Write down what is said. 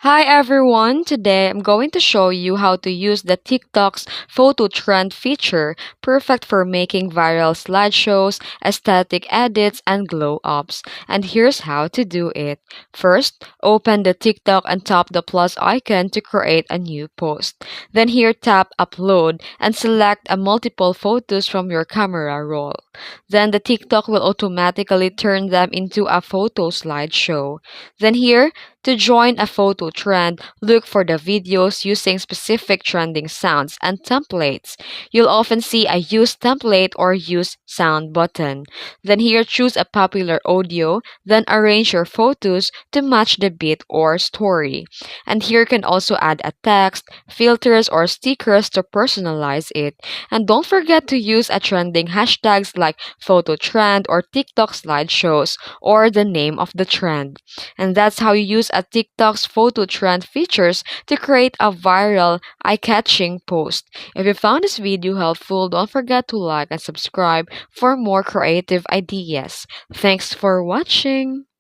Hi everyone! Today I'm going to show you how to use the TikTok's photo trend feature, perfect for making viral slideshows, aesthetic edits, and glow ups. And here's how to do it. First, open the TikTok and tap the plus icon to create a new post. Then here tap upload and select a multiple photos from your camera roll. Then the TikTok will automatically turn them into a photo slideshow. Then here to join a photo trend, look for the videos using specific trending sounds and templates. You'll often see a Use Template or Use Sound button. Then here choose a popular audio, then arrange your photos to match the beat or story. And here you can also add a text, filters, or stickers to personalize it. And don't forget to use a trending hashtags like photo trend or TikTok slideshows or the name of the trend. And that's how you use a TikTok's photo trend features to create a viral, eye-catching post. If you found this video helpful, don't forget to like and subscribe for more creative ideas. Thanks for watching!